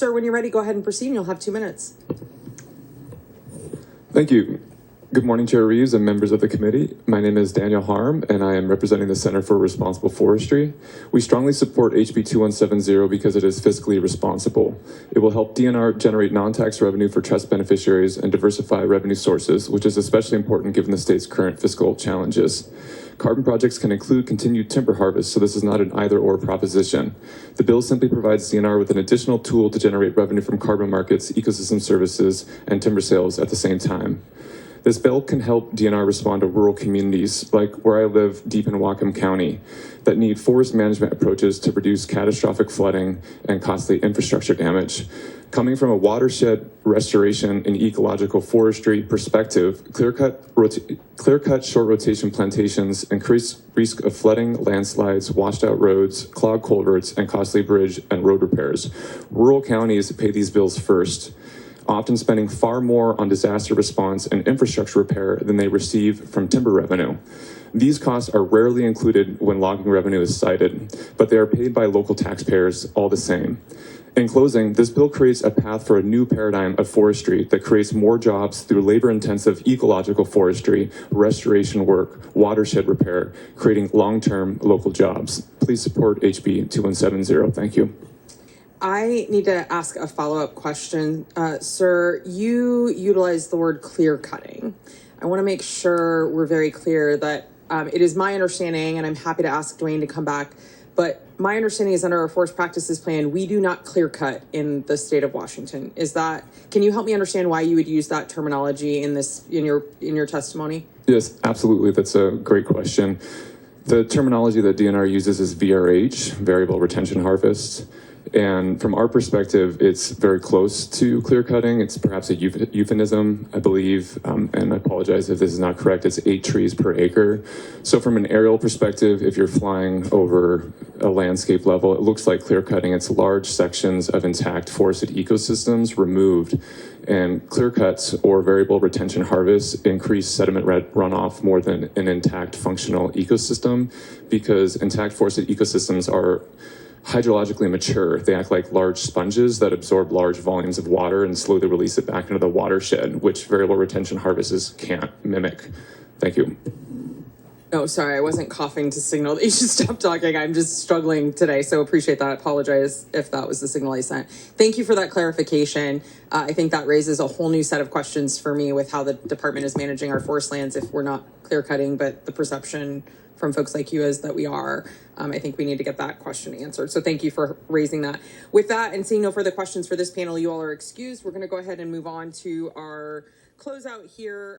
Sir, when you're ready, go ahead and proceed, and you'll have 2 minutes. Thank you. Good morning, Chair Reeves and members of the committee. My name is Daniel Harm, and I am representing the Center for Responsible Forestry. We strongly support HB-2170 because it is fiscally responsible. It will help DNR generate non-tax revenue for trust beneficiaries and diversify revenue sources, which is especially important given the state's current fiscal challenges. Carbon projects can include continued timber harvest, so this is not an either-or proposition. The bill simply provides DNR with an additional tool to generate revenue from carbon markets, ecosystem services, and timber sales at the same time. This bill can help DNR respond to rural communities, like where I live deep in Whatcom County, that need forest management approaches to reduce catastrophic flooding and costly infrastructure damage. Coming from a watershed restoration and ecological forestry perspective, clear-cut short rotation plantations increase risk of flooding, landslides, washed out roads, clogged culverts, and costly bridge and road repairs. Rural counties pay these bills first, often spending far more on disaster response and infrastructure repair than they receive from timber revenue. These costs are rarely included when logging revenue is cited, but they are paid by local taxpayers all the same. In closing, this bill creates a path for a new paradigm of forestry that creates more jobs through labor-intensive ecological forestry, restoration work, watershed repair, creating long-term local jobs. Please support HB 2170. Thank you. I need to ask a follow-up question. Sir, you utilized the word clear cutting. I want to make sure we're very clear that it is my understanding, and I'm happy to ask Dwayne to come back, but my understanding is under our forest practices plan, we do not clear cut in the state of Washington. Can you help me understand why you would use that terminology in your testimony? Yes, absolutely. That's a great question. The terminology that DNR uses is VRH, variable retention harvest. And from our perspective, it's very close to clear cutting. It's perhaps a euphemism, I believe, and I apologize if this is not correct. It's 8 trees per acre. So from an aerial perspective, if you're flying over a landscape level, it looks like clear cutting. It's large sections of intact forested ecosystems removed. And clear cuts or variable retention harvests increase sediment runoff more than an intact functional ecosystem, because intact forested ecosystems are hydrologically mature. They act like large sponges that absorb large volumes of water and slowly release it back into the watershed, which variable retention harvests can't mimic. Thank you. Oh, sorry, I wasn't coughing to signal that you should stop talking. I'm just struggling today, so appreciate that. I apologize if that was the signal I sent. Thank you for that clarification. I think that raises a whole new set of questions for me with how the department is managing our forest lands if we're not clear cutting, but the perception from folks like you is that we are. I think we need to get that question answered. So thank you for raising that. With that, and seeing no further questions for this panel, you all are excused. We're going to go ahead and move on to our closeout here.